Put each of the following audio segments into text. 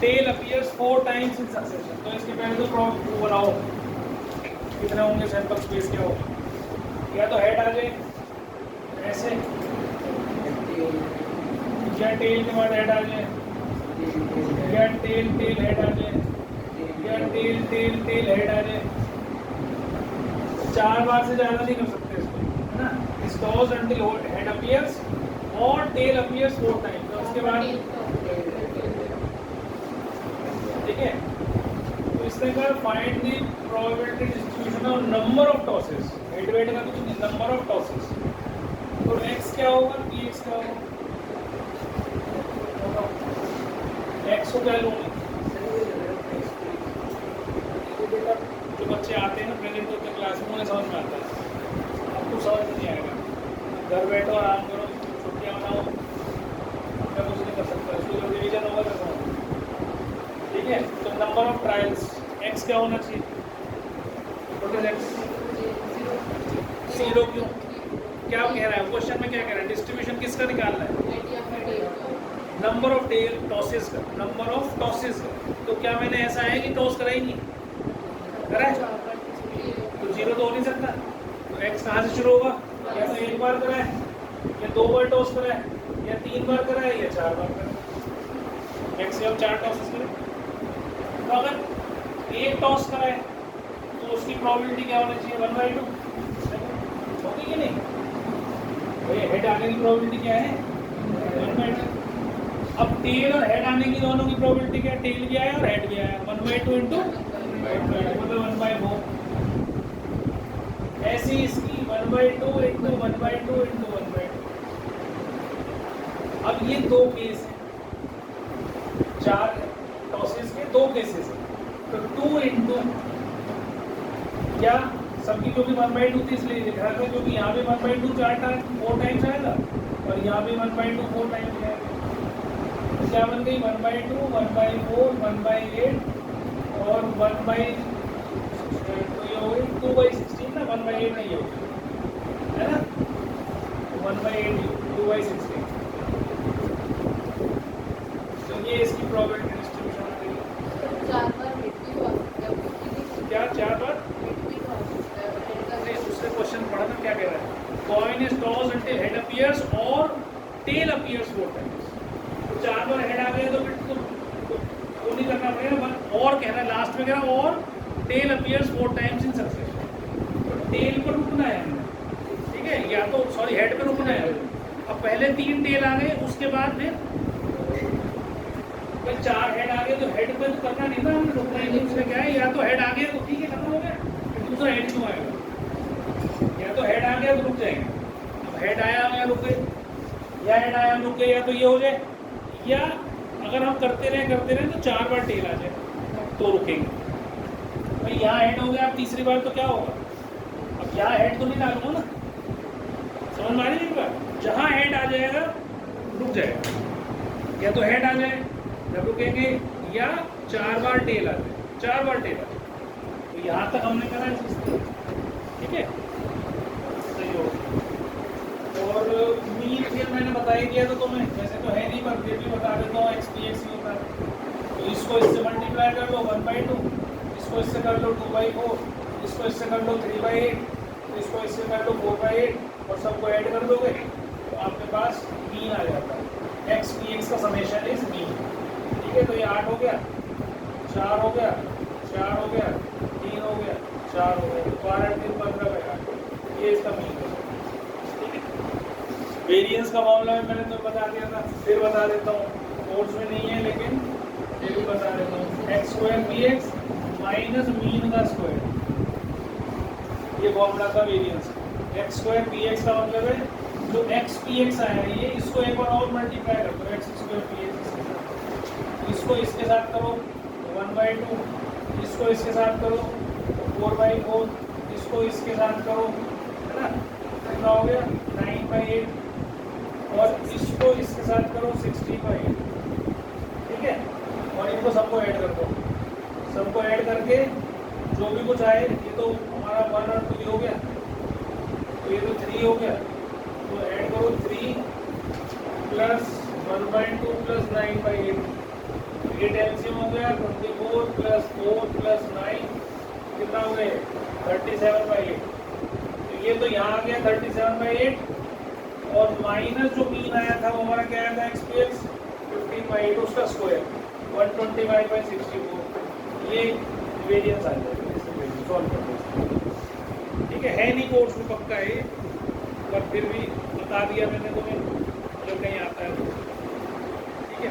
Tell appears 4 times in succession. तो इसके पहले तो प्रॉब्लम बनाओ कितने होंगे सैंपल स्पेस क्या होगा। या तो हेड आ जाए ऐसे, या टेल के बाद हेड आ जाए, या टेल टेल हेड आ जाए, या टेल टेल टेल हेड आ जाए। 4 बार से ज़्यादा नहीं कर सकते इसको, है ना। स्टॉज अंटिल हेड अपीयर्स और टेल अपीयर्स 4 टाइम्स। तो उसके बाद ठीक है। तो इस तरह का find the probability distribution of number of tosses. Head wait का कुछ नहीं, नंबर ऑफ टॉसेस। तो एक्स क्या होगा, पी एक्स क्या होगा, एक्स को क्या लूँगी। जो बच्चे आते हैं ना प्रेजेंट होते हैं क्लास में, उन्हें समझ में आता है, आपको समझ नहीं आएगा। घर बैठो आराम करो, छुट्टियाँ मनाओ, मैं कुछ नहीं कर सकता। इसको जो डिवीजन होगा तो समझ, ठीक है। तो नंबर ऑफ ट्रायल्स एक्स क्या होना चाहिए, टोटल एक्स 0। क्यों, क्या कह रहा है क्वेश्चन में, क्या कह रहा है, डिस्ट्रीब्यूशन किसका निकालना है, नंबर ऑफ टॉसेस का, नंबर ऑफ टॉसेस का। तो क्या मैंने ऐसा है कि टॉस करा ही नहीं, करा है, तो 0 तो हो नहीं सकता। तो एक्स कहाँ से शुरू होगा, या तो 1 बार करा है, या 2 बार टॉस करा है, या 3 बार करा है, या 4 बार करा है। एक्स के हम 4 टॉसेस करें। तो अगर 1 टॉस करा है तो उसकी प्रोबेबिलिटी क्या होनी चाहिए, 1/2 होगी कि नहीं। भाई हेड आने की प्रोबेबिलिटी क्या है, 1/2। अब टेल और हेड आने की दोनों की प्रोबेबिलिटी क्या है, टेल भी आया और हेड भी आया, 1/2 इंटू मतलब 1/4। ऐसी इसकी 1/2 इंटू 1/2 इंटू 1/2। अब ये 2 केस हैं, 4 टॉसेस के 2 केसेस हैं। तो 2 इंटू क्या, सबकी जो भी 1/2 थी इसलिए लिखा था, क्योंकि यहाँ भी 1/2 4 टाइम्स आएगा और यहाँ भी 1/2 4 टाइम्स आएगा। तो क्या बन गई, 1/2 1/4 1/8 और 1/, तो ये हो गई 2/16 ना, 1/8 नहीं होगी, है ना। 1/8 2/16। तो ये इसकी प्रोबेबिलिटी डिस्ट्रीब्यूशन हो गई। 4 बार क्या 4 बार नहीं, उससे क्वेश्चन पढ़ा था, क्या कह रहा है, coin is tossed until head appears और टेल अपीयर्स 4 टाइम्स। तो 4 बार हेड आ गया तो फिर तो वो नहीं करना पड़ेगा, और कह रहा है लास्ट में, कह रहा है और tail appears 4 times in succession. तो टेल पर रुकना है हमने, ठीक है, या तो सॉरी हेड पे रुकना है। अब पहले 3 टेल आ गए, उसके बाद फिर 4 हेड आ गए, तो हेड पे तो करना नहीं था हमने, रुकना ही नहीं। उसमें क्या है, या तो हेड आ गया तो ठीक है खत्म हो गया, फिर दूसरा हेड क्यों आएगा, या तो हेड आ गया तो रुक जाएंगे। अब हेड आया हम या रुक गए, या हेड आया हम रुक गए, या तो ये हो जाए, या अगर हम करते रहे तो 4 बार टेल आ जाए तो रुकेंगे। भाई यहाँ हेड हो गया, अब तीसरी बार तो क्या होगा, अब यहाँ हेड तो नहीं डालूंगा ना, समझ में आ रही है बात। जहाँ हेड आ जाएगा रुक जाएगा, या तो हेड आ जाए जब रुकेंगे, या 4 बार टेल आ जाए, 4 बार टेल आ जाए। तो यहाँ तक हमने करा है, ठीक है, सही हो। और मीन फिर मैंने बता ही दिया तो तुम्हें, वैसे तो है नहीं पर फिर भी बता देता हूँ, एक्स पी एक्स ही होता है। तो इसको इससे मल्टीप्लाई कर लो 1/2, इसको इससे कर लो 2/4, इसको इससे कर लो 3/8, इसको इससे कर लो 4/8 और सबको ऐड कर दोगे तो आपके पास मीन आ जाता है। एक्स पी एक्स का समेशन इज मीन, ठीक है। तो ये 8 हो गया, 4 हो गया, 4 हो गया, 3 हो गया, 4 हो गया, 12 3 15 गया, ये इसका मीन है, ठीक है। वेरिएंस का मामला में मैंने तो बता दिया था, फिर बता देता हूँ, कोर्स में नहीं है लेकिन फिर भी बता देता हूँ। x² px माइनस मीन का स्क्वायर, ये फॉर्मूला था वेरिएंस। x² px का मतलब है जो x px आया है ये, इसको एक बार और मल्टीप्लाई कर दो x² px, इसको इसके साथ करो 1/2, इसको इसके साथ करो 4/4, इसको इसके साथ करो, है ना, कितना हो गया 9/8 और इसको इसके साथ करो 60/8, ठीक है। और इनको सबको ऐड कर दो, सबको ऐड करके जो भी कुछ आए, ये तो हमारा 1 और 2 हो गया, तो ये तो 3 हो गया, तो ऐड करो 3 प्लस 1/2 प्लस 9/8, 8 एलसीएम हो गया 24 प्लस 4 प्लस 9 कितना हो गए 37/8। तो ये तो यहाँ आ गया 37/8 और माइनस जो मीन आया था वो हमारा क्या आया था एक्सपीरियंस 15/8 उसका स्क्वायर 125/64। ये वेरिएंस आ जाएगा सॉल्व कर दो। ठीक है नहीं कोर्स में पक्का है पर फिर भी बता दिया मैंने तुम्हें जब कहीं आता है। ठीक है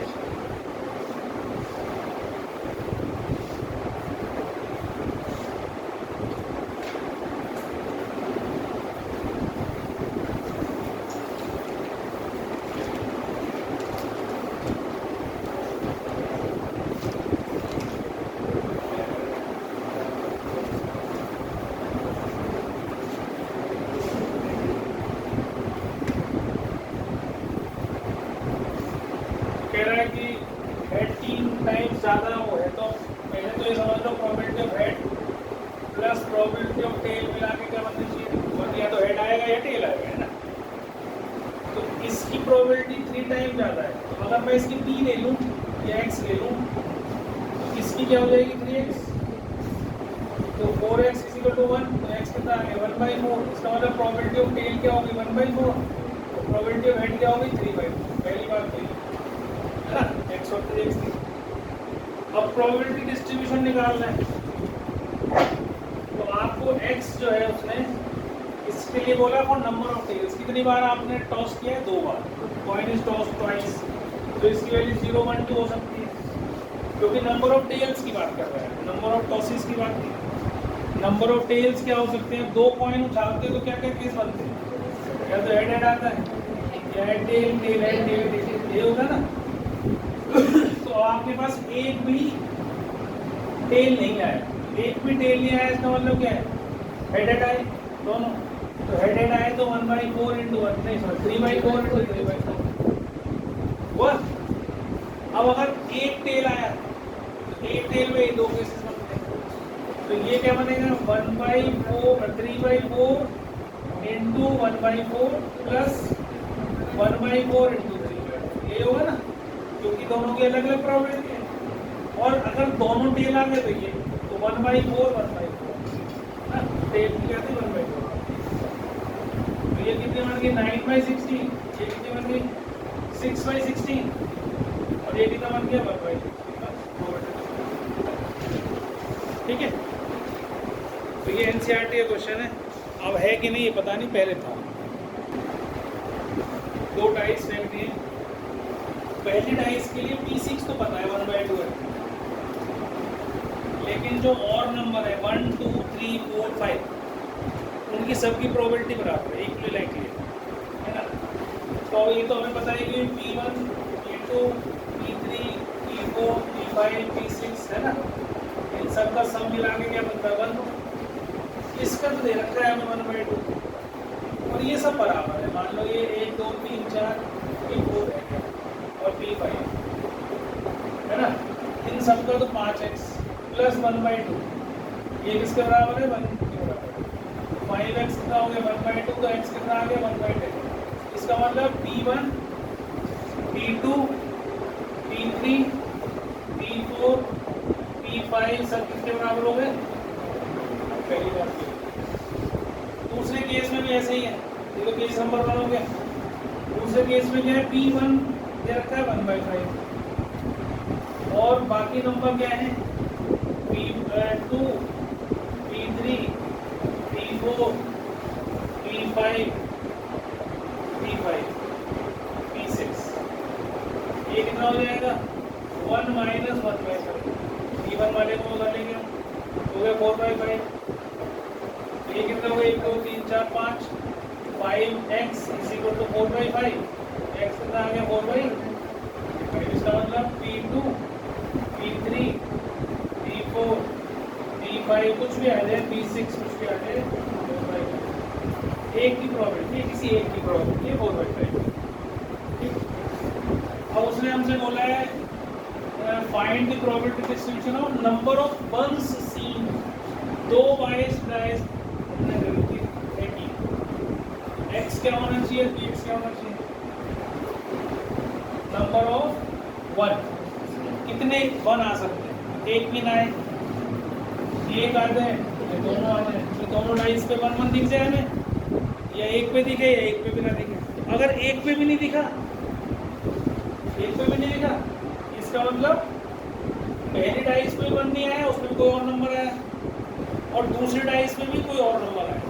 कह रहा है कि हेड 3 टाइम्स ज़्यादा वो है तो पहले तो ये समझ लो probability of head plus probability of tail मिला के क्या बनना चाहिए और या तो हेड आएगा या टेल आएगा है ना। तो इसकी प्रोबेबिलिटी 3 टाइम ज़्यादा है तो अगर मैं इसकी p ले लूँ या x ले लूँ तो इसकी क्या हो जाएगी 3x तो 4x = 1 तो x कितना आ गया 1/4। इसका मतलब प्रोबेबिलिटी ऑफ टेल क्या होगी 1/4 तो प्रोबेबिलिटी ऑफ हेड क्या होगी 3/4। पहली बात तो x और 3x थी। अब प्रोबेबिलिटी डिस्ट्रीब्यूशन निकालना है तो आपको x जो है उसने इसके लिए बोला फॉर नंबर ऑफ टेल्स कितनी बार आपने टॉस किया है 2 बार कॉइन इज टॉस ट्वाइस तो इसकी वैल्यू 0 1 2 हो सकती है क्योंकि नंबर ऑफ टेल्स की बात कर रहा है नंबर ऑफ टॉसेस की बात नहीं। नंबर ऑफ टेल्स क्या हो सकते हैं 2 कॉइन उछालते हैं तो क्या क्या केस बनते हैं या तो हेड आता है या टेल टेल हेड टेल ये होगा ना। तो आपके पास एक भी टेल नहीं आया इसका मतलब क्या है हेड आए दोनों तो हेड आए तो 1/4 × 1 नहीं सॉरी 3/4 × 3/4 बस। अब अगर एक टेल आया तो एक टेल में 2 केसेस बनते हैं तो ये क्या बनेगा 1/4 3/4 × 1/4 प्लस 1/4 × 3/4 ये होगा ना क्योंकि दोनों की अलग अलग प्रोबेबिलिटी है। और अगर दोनों टेल आ गए तो ये तो 1/4 ना टेल की क्या थी 1/4 तो ये कितनी बन गई 9/16 ये कितनी बन गई 6/16 और ये कितना बन गया 1/4। ठीक है तो ये एनसीईआरटी का क्वेश्चन है। अब है कि नहीं ये पता नहीं पहले था 2 डाइस फेंक दिए पहली डाइस के लिए P6 तो पता है 1/2 है लेकिन जो और नंबर है 1 2 3 4 5 उनकी सबकी प्रोबेबिलिटी बराबर है इक्वली लाइकली है ना। तो ये तो हमें पता है कि P1 P2 P3 P4 P5 P6 है ना इन सब का सम मिला के क्या बनता है 1 इसका तो दे रखा है हमें 1/2 और ये सब बराबर है मान लो ये 1 2 3 4 P4 है और P5 है ना इन सब का तो 5x प्लस 1/2 ये किसके बराबर है 1 के बराबर 5x कितना हो गया 1/2 तो x कितना आ गया 1/10 इसका मतलब P1 P2 P3 P4 P5 सब किसके बराबर हो गए पहली बात। दूसरे केस में भी ऐसे ही है ये तो केस नंबर 1 हो गया। दूसरे केस में क्या है P1 दे रखा है 1/5 और बाकी नंबर क्या है P2 P3 P4 P5 P5 P6 ये कितना हो जाएगा 1 - 1/5 P1 वाले को कर लेंगे हो गया 4/5 ये कितना हो गया 1 2 3 4 5 5x = 4/5 x कितना आ गया 4/5 इसका मतलब P2 P3 P4 P5 कुछ भी आ जाए P6 कुछ भी आ जाए 4/5 एक की प्रोबेबिलिटी किसी एक की प्रोबेबिलिटी 4/5 ठीक। अब उसने हमसे बोला है find the probability distribution of number of ones seen 2 बाइस डाइस हमने गलती है कि x क्या होना चाहिए x क्या होना चाहिए नंबर ऑफ 1 कितने 1 आ सकते हैं? एक भी ना आए, एक आ जाए तो दोनों आ जाए, तो दोनों डाइस पे 1 1 दिख जाए हमें, या एक पे दिखे या एक पे भी ना दिखे। अगर एक पे भी नहीं दिखा, एक पे भी नहीं दिखा, इसका मतलब पहली डाइस पे 1 नहीं आया, उसमें कोई और नंबर आया, और दूसरी डाइस में भी कोई और नंबर आया।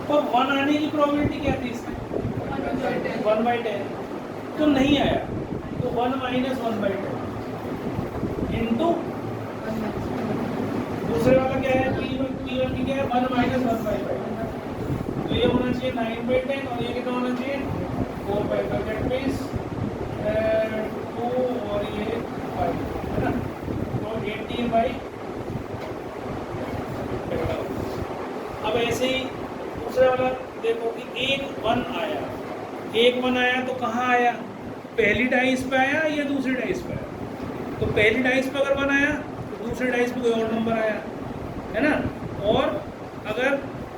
तो 1 आने की प्रोबेबिलिटी क्या थी इसमें? 1/10। तो नहीं आया, तो 1 - 1/10 इंटू दूसरे वाला क्या है? P1 की क्या है? 1 - 1/5। तो ये होना चाहिए 9/10, और ये कितना होना चाहिए? 4/5। दैट मीन्स 2 और ये 5 है ना, तो 18/। अब ऐसे ही दूसरा वाला देखो कि एक 1 आया, एक 1 आया तो कहाँ आया? पहली डाइस पे आया या दूसरी डाइस पे आया? तो पहली डाइस पे अगर 1 आया तो दूसरी डाइस पे कोई और नंबर आया, है ना, और अगर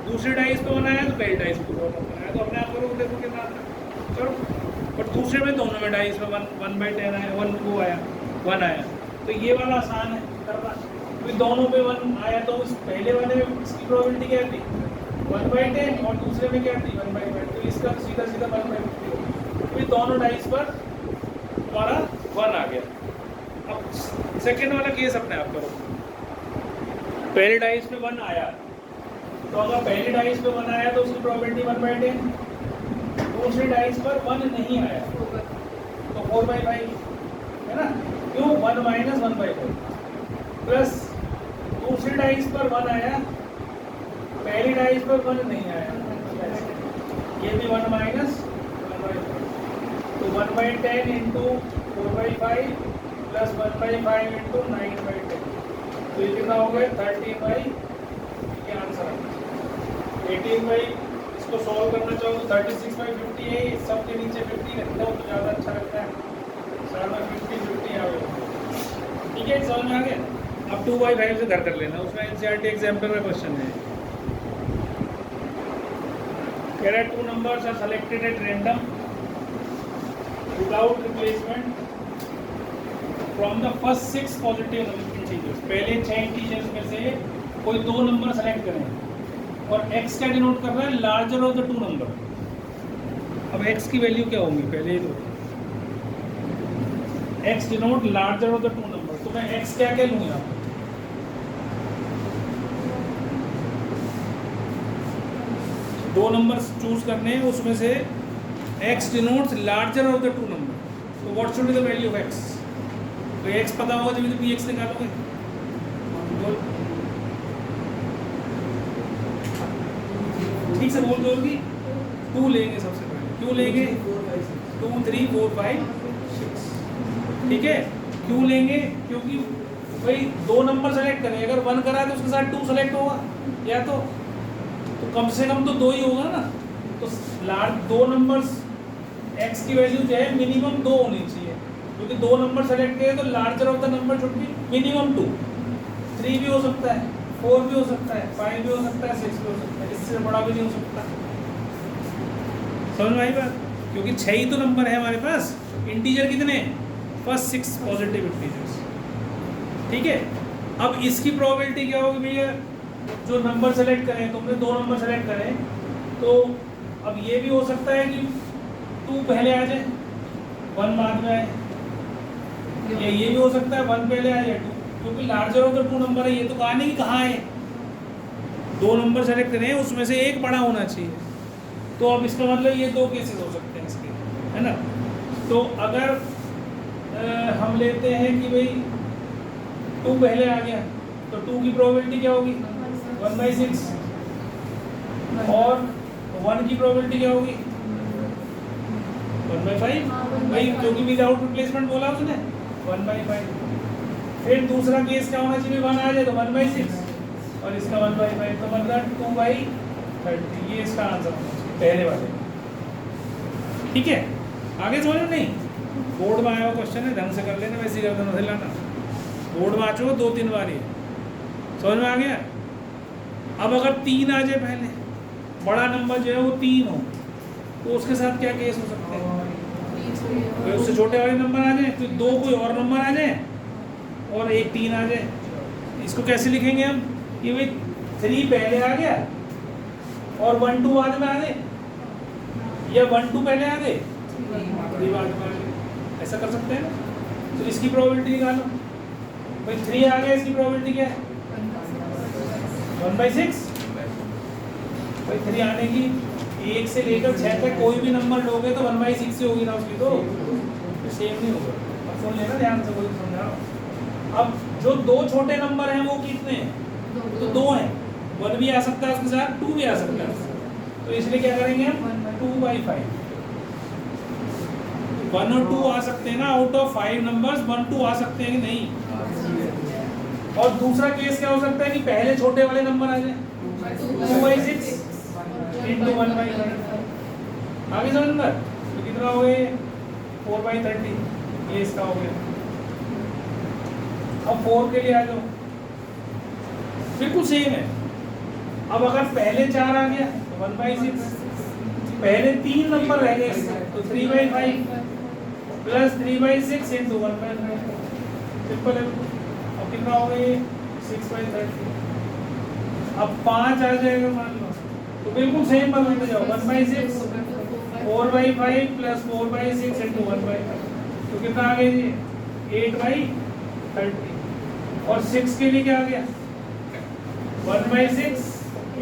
दूसरी डाइस पे 1 आया तो पहली डाइस पे कोई और नंबर आया। तो अपने आप करो, देखो कितना आता। चलो, और दूसरे में दोनों में डाइस पे 1/10 आया, 1 को आया, 1 आया, तो ये वाला आसान है करना। तो दोनों पे 1 आया तो उस पहले वाले में इसकी प्रोबेबिलिटी क्या थी? 1/10, और दूसरे में क्या थी? 1/5। तो इसका सीधा 1/50 होगा। तो दोनों डाइस पर हमारा 1 आ गया। अब सेकेंड वाला केस अपने आप करो। पहले डाइस पे 1 आया, तो अगर पहली डाइस पे 1 आया तो उसकी प्रोबेबिलिटी 1/10। दूसरी डाइस पर 1 नहीं आया तो 4/5, है ना, क्यों? 1 - 1/5 प्लस दूसरी डाइस पर 1 आया, पहली डाइस पर 1 नहीं आया, ये भी 1 - 1/5। तो 1/10 इंटू 4/5 प्लस 1/5 इंटू 9/10, तो ये कितना हो गया? 30/। ये आंसर है 18/। इसको सॉल्व करना चाहो तो 36/50 है, सब के नीचे 50 रखता हूँ तो ज़्यादा अच्छा लगता है, सारा 50 आ गया। ठीक है, समझ में आ गया? अब 2/5 से घर कर लेना, उसमें एनसीईआरटी एग्जाम्पल का क्वेश्चन है। कह रहा है 2 numbers are selected at random without replacement from the first 6 positive integers। पहले 6 इंटीजर्स में से कोई 2 नंबर सेलेक्ट करें, और x क्या डिनोट कर रहा है? Larger of the 2 number. अब x की वैल्यू क्या होगी? पहले तो x denote larger of the 2 number, तो मैं x क्या क्या लूँ यहाँ? 2 नंबर्स चूज करने हैं, उसमें से x denotes larger of the 2 number, तो what should be the value of x? तो x पता होगा जब तो px निकालोगे। ठीक से बोल दो कि 2 लेंगे सबसे पहले। क्यों लेंगे? 2 3 4 5 6। ठीक है, क्यों लेंगे? क्योंकि भाई 2 नंबर सेलेक्ट करें, अगर 1 करा तो उसके साथ 2 सेलेक्ट होगा, या तो कम से कम तो 2 ही होगा ना। तो लार्ज 2 नंबर्स x की वैल्यू जो है मिनिमम 2 होनी चाहिए, क्योंकि 2 नंबर सेलेक्ट करें तो larger of the number should be minimum 2। 3 भी हो सकता है, 4 भी हो सकता है, 5 भी हो सकता है, 6 भी हो सकता है, इससे बड़ा भी नहीं हो सकता। समझ में आई बात? क्योंकि 6 ही तो नंबर है हमारे पास। इंटीजर कितने? First 6 positive integers. ठीक है, अब इसकी प्रोबेबिलिटी क्या होगी भैया? जो नंबर सेलेक्ट करें, तुमने 2 नंबर सेलेक्ट करें, तो अब ये भी हो सकता है कि 2 पहले आ जाए, 1 बाद में आए, या ये भी हो सकता है 1 पहले आ जाए 2, क्योंकि लार्जर ऑफ द 2 नंबर है। ये तो कहा नहीं कि कहाँ है, 2 नंबर सेलेक्ट करें, उसमें से एक बड़ा होना चाहिए। तो अब इसका मतलब ये 2 केसेस हो सकते हैं इसके, है ना। तो अगर हम लेते हैं कि भाई 2 पहले आ गया, तो 2 की प्रोबेबिलिटी क्या होगी? 1/6, और 1 की प्रोबेबिलिटी क्या होगी? 1/5 भाई, क्योंकि विदाउट रिप्लेसमेंट बोला उसने 1/5। फिर दूसरा केस क्या होना चाहिए? 1 आ जाए तो 1/6, और इसका 1/5, तो मतलब 2/30। ये इसका आंसर होना चाहिए पहले वाले। ठीक है, आगे समझ में? नहीं, बोर्ड में आया हुआ क्वेश्चन है, ढंग से कर लेना, वैसे ही कर देना, लाना। बोर्ड में आ चुका 2-3 बार ये, समझ में आ गया? अब अगर 3 आ जाए पहले, बड़ा नंबर जो है वो 3 हो, तो उसके साथ क्या केस हो सकते हैं? कोई उससे छोटे वाले नंबर आ जाए तो दो कोई और नंबर आ जाए और एक 3 आ जाए, इसको कैसे लिखेंगे हम? ये भाई 3 पहले आ गया और 1 2 बाद में आ गए, या 1 2 पहले आ गए 3 बाद में आ गए, ऐसा कर सकते हैं। तो इसकी प्रोबेबिलिटी निकालो भाई, 3 आ गया, इसकी प्रोबेबिलिटी क्या है? 1/6 भाई। 3 आने की 1 से लेकर 6 तक कोई भी नंबर लोगे तो 1/6 से होगी ना उसकी, तो सेम नहीं होगा। अब सुन लेना ध्यान से, कोई समझा रहा हूँ। अब जो दो छोटे नंबर हैं वो कितने हैं? तो 2 हैं, 1 भी आ सकता है उसके साथ, 2 भी आ सकता है, तो इसलिए क्या करेंगे हम? 2/5। 1 और 2 आ सकते हैं ना, आउट ऑफ 5 नंबर्स 1 2 आ सकते हैं कि नहीं? और दूसरा केस क्या हो सकता है कि पहले छोटे वाले नंबर आ जाए, 2/6 into 1/5। आगे समझ में? तो कितना हो गए? 4/30, ये इसका हो गया। अब 4 के लिए आ जाओ, बिल्कुल सेम है। अब अगर पहले 4 आ गया तो 1/6, पहले 3 नंबर रह गए तो 3/5 प्लस 3/6 into 1/5, सिंपल है। अब कितना हो गया? 6/30। अब 5 आ जाएगा मान लो, तो बिल्कुल सेम बनते जाओ, 1/6 4/5 प्लस 4/6 into 1/5, तो कितना आ गया जी? 8/30। और 6 के लिए क्या आ गया? 1/6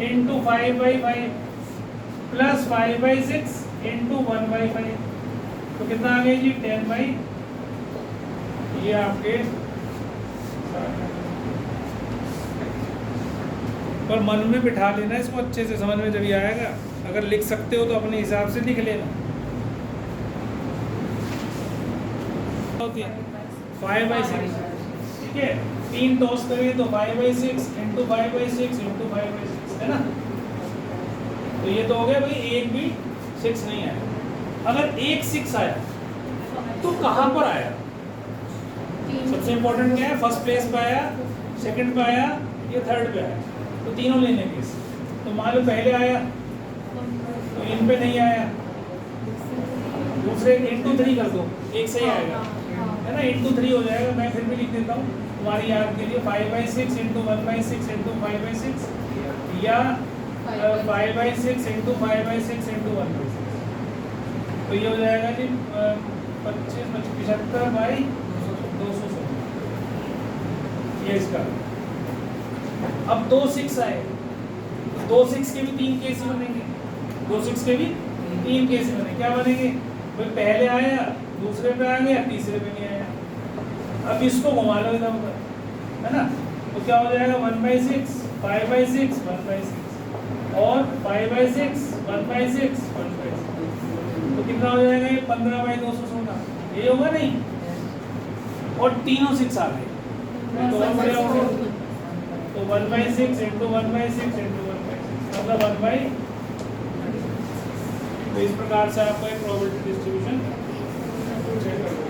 into 5/5 प्लस 5/6 into 1/5, तो कितना आ गया जी? 10/, ये आपके। पर मन में बिठा लेना इसको, अच्छे से समझ में जब ये आएगा। अगर लिख सकते हो तो अपने हिसाब से लिख लेना। 5/6, ठीक है, 3 टॉस करें तो 5/6 into 5/6 into 5/6 है ना। तो ये तो हो गया भाई, एक भी 6 नहीं आया। अगर एक 6 आया तो कहाँ पर आया? सबसे इम्पोर्टेंट क्या है? फर्स्ट प्लेस पे आया, सेकंड पे आया, ये थर्ड पे आया, तो तीनों लेने के। तो मान लो पहले आया तो इन पे नहीं आया, दूसरे into 3 कर दो, एक सही आएगा है ना, into 3 हो जाएगा। मैं फिर भी लिख देता हूँ तुम्हारी याद के लिए, 5/6 into 1/6 into 5/6, या 5/6 into 5/6 into 1/6, तो ये हो जाएगा जी 75/216, ये इसका। अब 2 6 आए, 2 6 के भी 3 केस बनेंगे, 2 6 के भी 3 केस बनेंगे। क्या बनेंगे भाई? पहले आया, दूसरे पे आ गया, तीसरे पे नहीं आया। अब इसको घुमा लो इधर उधर, है ना, तो क्या हो जाएगा? 1/6 5/6 1/6 और 5/6 1/6 1/6, तो कितना हो जाएगा? ये 15/216, ये होगा नहीं? और तीनों 6 आ गए तो और बढ़िया हो गया। तो 1/6 into 1/6 into 1/6 मतलब 1/, तो इस प्रकार से आपको एक प्रोबेबिलिटी डिस्ट्रीब्यूशन चेक कर लो।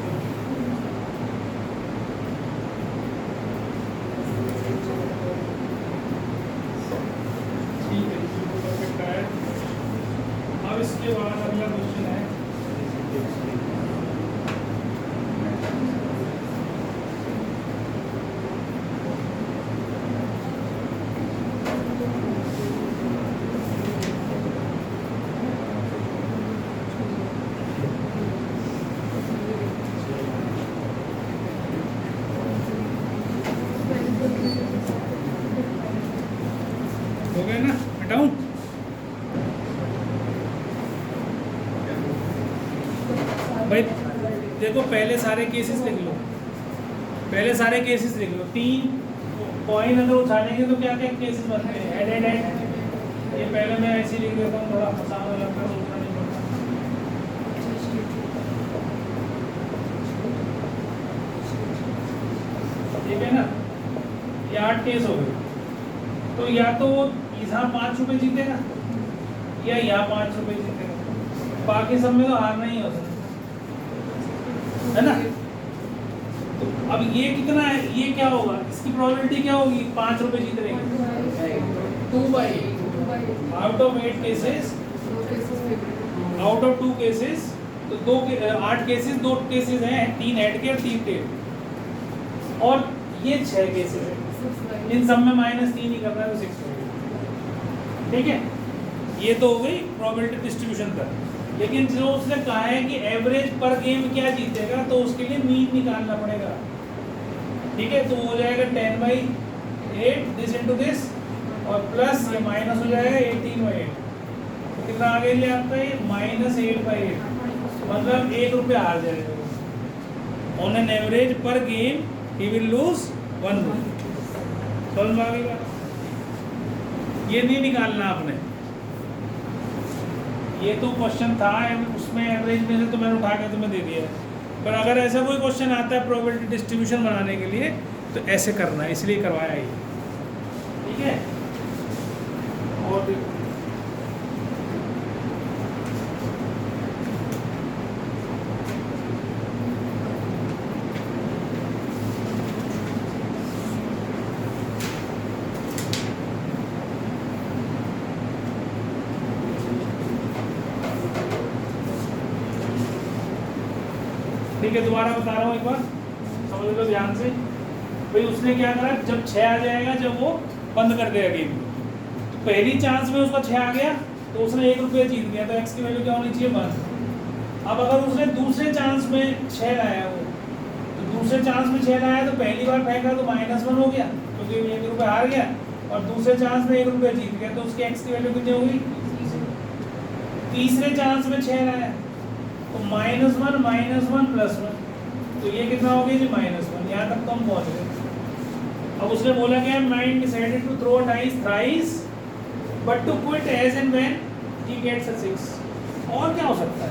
ठीक है, परफेक्ट है। अब इसके बाद अगला क्वेश्चन है, हो गया ना? हटाऊं? भाई देखो, पहले सारे केसेस लिख लो, पहले सारे केसेस लिख लो। 3 कॉइन अगर उछालेंगे तो क्या क्या केसेस बनते हैं? हेड हेड हेड, ये पहले मैं ऐसे लिख देता हूँ, थोड़ा आसान लगता है, सोचना नहीं पड़ता। ठीक है ना, ये 8 केस हो गए। तो या तो यहाँ 5 रुपए जीतेगा या यहाँ 5 रुपए जीतेगा, बाकी सब में तो हारना ही हो सकता है ना। तो अब ये कितना है? ये क्या होगा? इसकी प्रोबेबिलिटी क्या होगी? 5 रुपए जीत रहे 2/8 out of 8 cases, out of 2 cases तो 8 केसेस, 2 केसेस हैं, 3 हेड के और 3 टेल, और ये 6 केसेस हैं। इन सब में -3 ही करना है तो 6 होगा। ठीक है, ये तो हो गई प्रोबेबिलिटी डिस्ट्रीब्यूशन तक। लेकिन जो उसने कहा है कि एवरेज पर गेम क्या जीतेगा, तो उसके लिए मीन निकालना पड़ेगा। ठीक है, तो हो जाएगा 10/8 दिस इंटू दिस, और प्लस ये माइनस हो जाएगा 18/8। तो कितना आगे ले आता है, -8/8, मतलब 1 रुपया हार जाएगा। ऑन एन एवरेज पर गेम ही विल लूज 1 रुपी। समझ में आ गई बात? ये नहीं निकालना आपने, ये तो क्वेश्चन था उसमें एवरेज में से तो मैंने उठा के तुम्हें दे दिया है। पर अगर ऐसा कोई क्वेश्चन आता है प्रोबेबिलिटी डिस्ट्रीब्यूशन बनाने के लिए तो ऐसे करना है, इसलिए करवाया ये। ठीक है, और ठीक है, दोबारा बता रहा हूँ एक बार, समझ लो ध्यान से। भाई उसने क्या करा, जब 6 आ जाएगा, जब वो बंद कर देगा गेम, तो पहली चांस में उसका 6 आ गया तो उसने 1 रुपया जीत गया, तो एक्स की वैल्यू क्या होनी चाहिए, 1। अब अगर उसने दूसरे चांस में 6 लाया वो, तो दूसरे चांस में 6 लाया तो पहली बार फेंका तो -1 हो गया क्योंकि 1 रुपया हार गया, और दूसरे चांस में 1 रुपया जीत गया, तो उसकी एक्स की वैल्यू कितनी होगी। तीसरे चांस में 6 लाया तो -1 -1 +1, तो ये कितना हो गया जी, -1। यहाँ तक तो हम पहुँच गए। अब उसने बोला क्या, mind decided to throw dice thrice but to quit as and when he gets a 6। और क्या हो सकता है,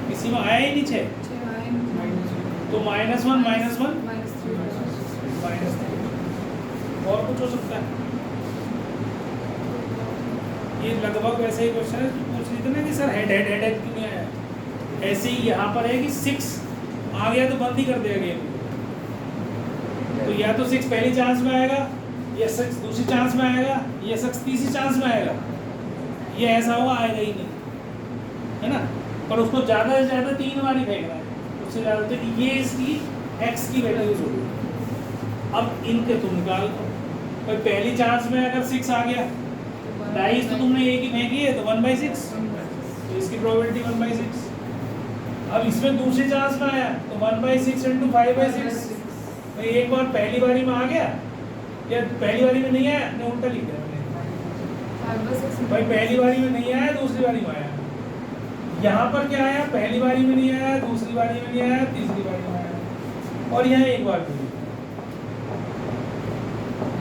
किसी में आया ही नहीं 6, तो -1 -1 -3, और कुछ हो सकता है। ये लगभग वैसे ही क्वेश्चन है, पूछ रही थी ना कि सर हेड क्यों नहीं आया। ऐसे ही यहाँ पर है कि 6 आ गया तो बंद ही कर देगा गेम, तो या तो 6 पहली चांस में आएगा, या 6 दूसरी चांस में आएगा, या 6 तीसरी चांस में आएगा। ये ऐसा होगा आएगा ही नहीं, है ना। पर उसको ज़्यादा से ज़्यादा 3 बार ही फेंकना है, उससे ज़्यादा। तो ये इसकी एक्स की वैल्यूज होगी। अब इनके तुम निकाल दो, भाई पहली चांस में अगर 6 आ गया, डाइस तो तुमने एक ही फेंकी है, तो 1/6, तो इसकी प्रोबेबिलिटी 1/6। अब इसमें दूसरी चांस में आया तो 1/6 × 5/6, तो एक बार पहली बारी में आ गया, या पहली बारी में नहीं आया, ने उल्टा लिख दिया भाई, पहली बारी में नहीं आया, दूसरी बारी में आया। यहाँ पर क्या आया, पहली बारी में नहीं आया, दूसरी बारी में नहीं आया, तीसरी बारी में आया, और यहाँ एक बार भी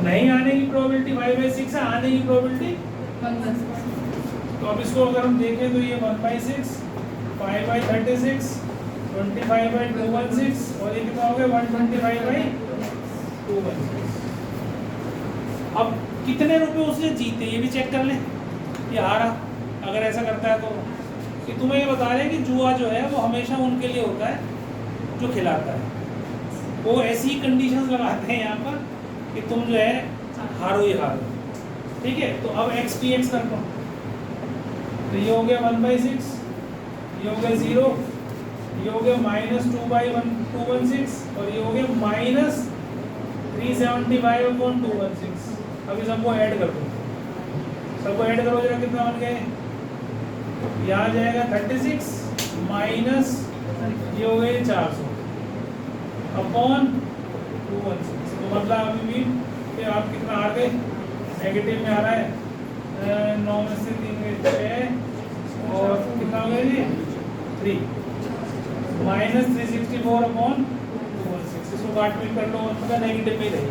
नहीं आने की प्रोबेबिलिटी 5/6 है, आने की प्रोबेबिलिटी 1/6। तो अब इसको अगर हम देखें तो ये 1/6, 5/36, 25/216, और ये कितना हो गया, 125/216। अब कितने रुपए उसने जीते ये भी चेक कर लें, ये हारा अगर ऐसा करता है तो। कि तुम्हें ये बता रहे हैं कि जुआ जो है वो हमेशा उनके लिए होता है जो खिलाता है। वो ऐसी कंडीशंस लगाते हैं यहाँ पर कि तुम जो है हारो ही हारो। ठीक है, तो अब x p x करता हूँ, तो ये हो गया 1/6, ये हो गया 0, ये हो गया -2/216, और ये हो गया -375/216। अभी सबको ऐड कर दो, सबको ऐड करो जरा, कितना बन गए, यहाँ आ जाएगा 36 माइनस ये हो गए 400 अपॉन 216। तो मतलब अभी भी कि आप कितना आ गए, नेगेटिव में आ रहा है, 9 में से 3 गए 6, और कितना हो गया जी 3 -364 अपॉन 216। इसको काट पीट कर लो, मतलब नेगेटिव में रही।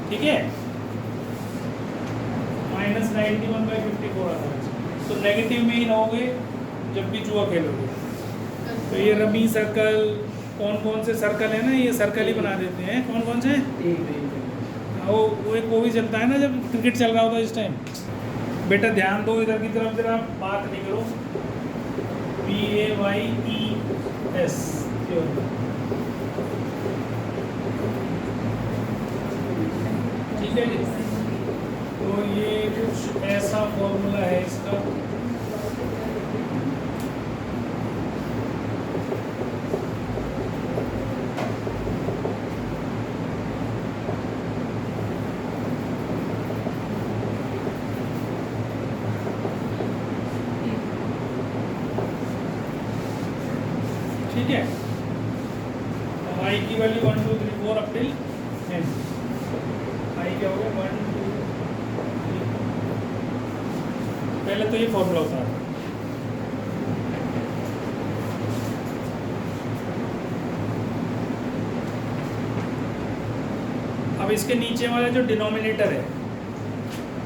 ठीक है, -91/54 आता है, तो नेगेटिव में ही रहोगे जब भी जुआ खेलोगे। तो ये रमी सर्कल, कौन कौन से सर्कल है ना, ये सर्कल ही बना देते हैं। कौन कौन से, वो एक वो भी चलता है ना जब क्रिकेट चल रहा होता है इस टाइम। बेटा ध्यान दो इधर की तरफ, जरा बात नहीं करो। PAYES ठीक ठीक है जी। तो ये कुछ ऐसा फॉर्मूला है इसका। ठीक है, आई की वैल्यू 1 2 3 4 अप टिल n। आई क्या हो गया 1 2 3। पहले तो ये फॉर्मूला होता है। अब इसके नीचे वाला जो डिनोमिनेटर है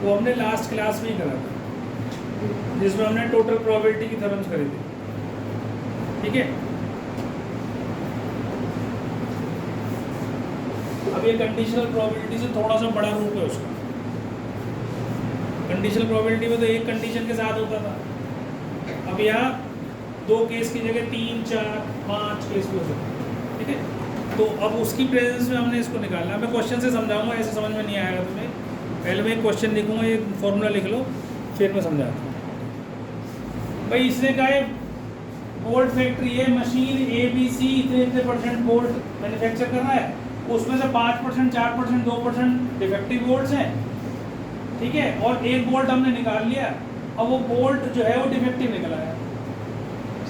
वो हमने लास्ट क्लास में ही करा था, जिसमें हमने टोटल प्रोबेबिलिटी की थ्योरम्स करी थी। ठीक है, अब ये कंडीशनल प्रोबेबिलिटी से थोड़ा सा बड़ा रूप है उसका। कंडीशनल प्रोबेबिलिटी में तो एक कंडीशन के साथ होता था, अब यहाँ 2 केस की जगह 3 4 5 केस हो सकते हैं। ठीक है, तो अब उसकी प्रेजेंस में हमने इसको निकालना। मैं क्वेश्चन से समझाऊंगा, ऐसे समझ में नहीं आएगा तुम्हें। पहले मैं एक क्वेश्चन लिखूंगा, ये फॉर्मूला लिख लो, फिर मैं समझाता हूँ। भाई इसने कहा है बोल्ट फैक्ट्री है, मशीन ABC इतने % बोल्ट मैन्युफैक्चर कर रहा है, उसमें से 5% 4% 2% डिफेक्टिव बोल्ट्स हैं। ठीक है, और एक बोल्ट हमने निकाल लिया। अब वो बोल्ट जो है वो डिफेक्टिव निकला है।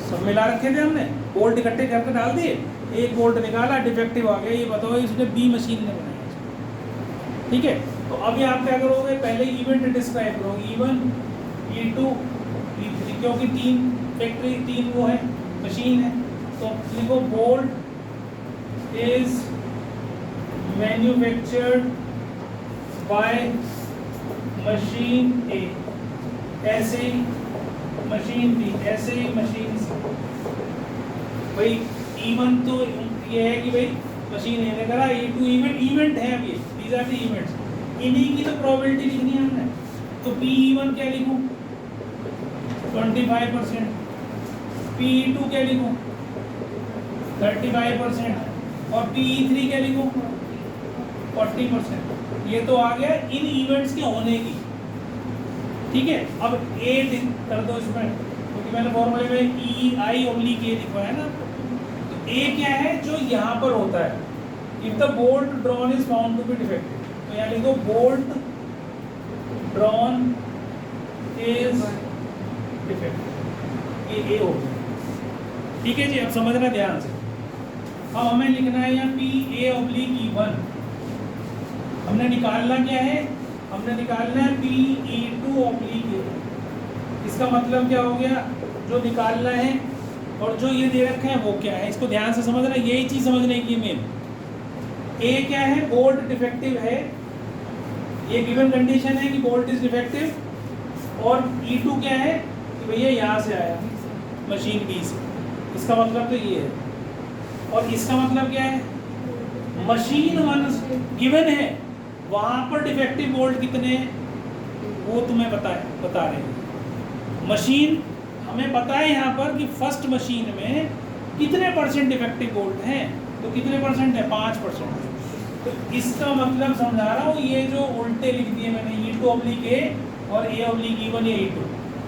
सब मिला रखे थे हमने, बोल्ट इकट्ठे करके डाल दिए, एक बोल्ट निकाला, डिफेक्टिव आ गया। ये बताओ इसने B मशीन ने बनाया। ठीक है, तो अभी आप क्या करोगे, पहले इवेंट डिस्क्राइब करो, E1 E2 E3, क्योंकि 3 फैक्ट्री 3 वो है मशीन है। तो लिखो bolt is manufactured by machine A, ऐसे ही मशीन B, ऐसे ही मशीन C। भाई E1 तो ये है कि भाई मशीन A ने करा, E2 इवेंट है। अब ये दीज आर द इवेंट्स, इन्हीं की तो प्रोबेबिलिटी लिखनी है हमने। तो PE1 क्या लिखूं 25%, PE2 क्या लिखूं 35% और PE3 क्या लिखूं 40%। ये तो आ गया इन इवेंट्स के होने की। ठीक है, अब A कर दो इसमें, क्योंकि मैंने फॉर्मूले में EI/A लिखा है ना। तो A क्या है जो यहाँ पर होता है, if the bolt drawn is found to be defective, तो यहाँ लिखो बोल्ट ड्रॉन इज डिफेक्टिव, ये A हो गया। ठीक है जी, अब समझना ध्यान से। अब हमें लिखना है यहाँ PA/E1। हमने निकालना क्या है, हमने निकालना है PE2/A। इसका मतलब क्या हो गया, जो निकालना है और जो ये दे रखा है वो क्या है, इसको ध्यान से समझना। यही चीज समझने की मेन। A क्या है, बोल्ट डिफेक्टिव है, ये गिवन कंडीशन है कि बोल्ट इज डिफेक्टिव। और E2 क्या है कि भैया यहाँ से आया मशीन B से, इसका मतलब तो ये है। और इसका मतलब क्या है, मशीन 1 गिवन है, वहां पर डिफेक्टिव बोल्ट कितने वो तुम्हें बता रहे हैं। मशीन हमें पता है यहाँ पर कि फर्स्ट मशीन में कितने % डिफेक्टिव बोल्ट हैं, तो कितने % है 5%। तो इसका मतलब समझा रहा हूँ, ये जो उल्टे लिख दिए मैंने E2/A और A/E1 या E2।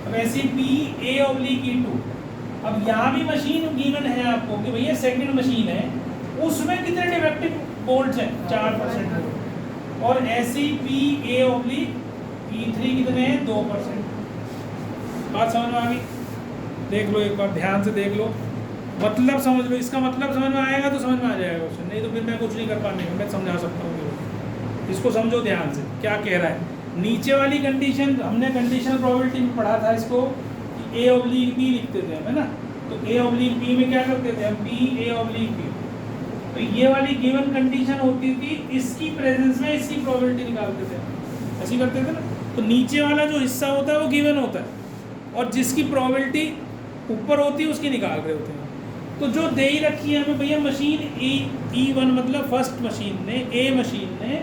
अब ऐसे PA/E2। अब यहाँ भी मशीन गिवन है आपको कि भैया सेकंड मशीन है, उसमें कितने डिफेक्टिव बोल्ट्स हैं 4%। और ऐसे PA/E3 कितने हैं 2%। बात समझ में आ गई? देख लो एक बार ध्यान से देख लो, मतलब समझ लो। इसका मतलब समझ में आएगा तो समझ में आ जाएगा क्वेश्चन, नहीं तो फिर मैं कुछ नहीं कर पाने, मैं समझा सकता हूँ। इसको समझो ध्यान से क्या कह रहा है। नीचे वाली कंडीशन हमने कंडीशनल प्रोबेबिलिटी में पढ़ा था इसको, A/B लिखते थे हम, है ना। तो A/B में क्या करते थे हम, PA/B। तो ये वाली गिवन कंडीशन होती थी, इसकी प्रेजेंस में इसकी प्रोबेबिलिटी निकालते थे, ऐसे करते थे ना। तो नीचे वाला जो हिस्सा होता है वो गिवन होता है, और जिसकी प्रोबेबिलिटी ऊपर होती है उसकी निकाल रहे होते हैं। तो जो दे ही रखी है हमें भैया मशीन E1 मतलब फर्स्ट मशीन ने, A मशीन ने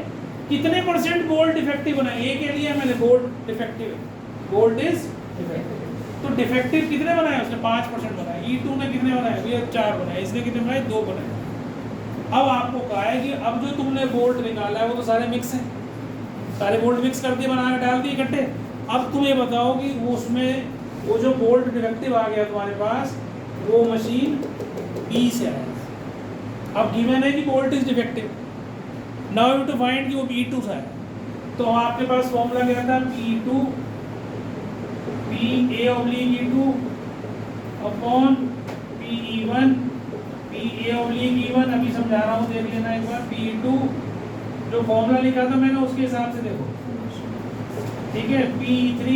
कितने % बोल्ट डिफेक्टिव बनाए। A के लिए मैंने बोल्ट डिफेक्टिव है, बोल्ट इज डिफेक्टिव। तो डिफेक्टिव कितने बनाए उसने 5% बनाए। E2 ने कितने बनाए भैया 4 बनाए, इसने कितने बनाए 2 बनाए। अब आपको कहा है कि अब जो तुमने बोल्ट निकाला है वो तो सारे मिक्स हैं, सारे बोल्ट मिक्स कर दिए, बना के डाल दिए इकट्ठे। अब तुम ये बताओ कि वो उसमें वो जो बोल्ट डिफेक्टिव आ गया तुम्हारे पास, वो मशीन बी से आया। अब गिवन है कि bolt is defective, now you to find कि वो B2 से आया। तो आपके पास फॉर्मूला क्या था, P2 PA/E2 upon PE1 PA/E1। अभी समझा रहा हूँ, देख लेना एक बार। P2 जो फॉर्मूला लिखा था मैंने उसके हिसाब से देखो, ठीक है। PE3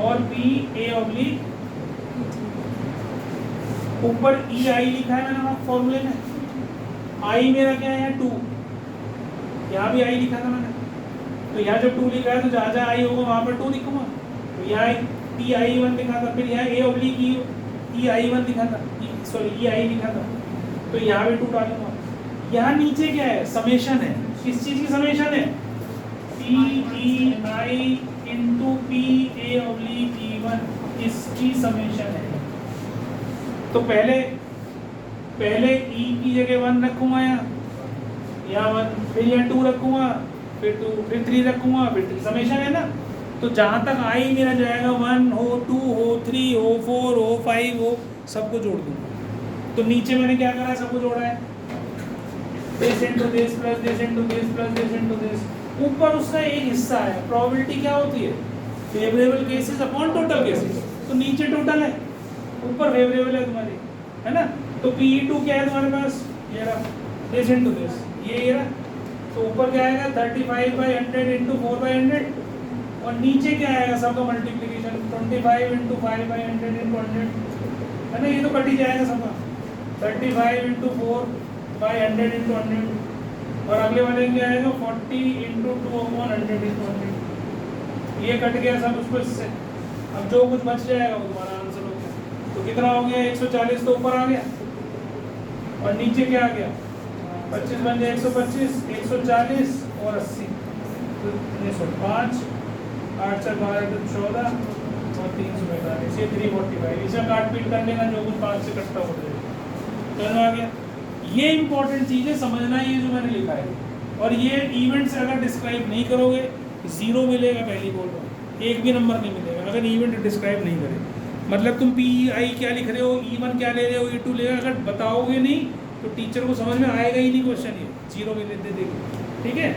और PA/, ऊपर EI लिखा है मैंने वहाँ फॉर्मूले में। I मेरा क्या है 2, यहाँ भी I लिखा था मैंने, तो यहाँ जब 2 लिखा है तो जहाँ जहाँ I होगा वहाँ पर 2 लिखूंगा। तो यहाँ PI1 लिखा था, फिर यहाँ A/EI1 लिखा था, सॉरी EI लिखा था, तो यहाँ भी 2 डालूंगा। यहाँ नीचे क्या है, समेशन है। किस चीज़ की समेशन है, PEI इंटू PA/E1, इसकी समेशन है। तो पहले E की जगह 1 रखूंगा, यहाँ 1, फिर यहाँ 2 रखूंगा, फिर 2, फिर 3 रखूंगा, फिर 3, समेशन है ना। तो जहाँ तक I मेरा जाएगा 1 हो, 2 हो, 3 हो, 4 हो, 5 हो, सबको जोड़ दूंगा। तो नीचे मैंने क्या करा है, सबको जोड़ा है, this into this plus this into this plus this into this. ऊपर उसका एक हिस्सा है, प्रोबेबिलिटी क्या होती है, favourable cases upon total cases. तो नीचे टोटल है, ऊपर फेवरेबल है तुम्हारी, है ना। तो PE2 क्या है तुम्हारे पास, ये रहा, दिस इनटू दिस, ये रहा। तो ऊपर क्या आएगा 35/100 इंटू 4/100, और नीचे क्या आएगा सबका मल्टीप्लिकेशन 25 इंटू 5/100 इंटू 100, है ना। ये तो कट ही जाएगा सबका, 35 इंटू 4/100 इंटू 100, और अगले वाले क्या आएगा 40 इंटू 2/100 इंटू 100। ये कट गया सब उसको इससे। अब जो कुछ बच जाएगा वो तुम्हारा आंसर हो गया। तो कितना हो गया 140, तो ऊपर आ गया, और नीचे क्या आ गया 25 बन गया 125, 140 और 80, तो 5 8 से 12 तो 14 और 345, ये 345। इसे काट पीट करने का जो कुछ 5 से कटता हो जाएगा। चलो आ गया। ये इंपॉर्टेंट चीज़ है, समझना ये जो मैंने लिखा है। और ये इवेंट से अगर डिस्क्राइब नहीं करोगे 0 मिलेगा, पहली बोल रहा हूँ, एक भी नंबर नहीं मिलेगा अगर इवेंट डिस्क्राइब नहीं करे। मतलब तुम PI क्या लिख रहे हो, E1 क्या ले रहे हो, E2 ले रहे हो, अगर बताओगे नहीं तो टीचर को समझ में आएगा ही नहीं क्वेश्चन, ये 0 मिले दे देगी, ठीक है।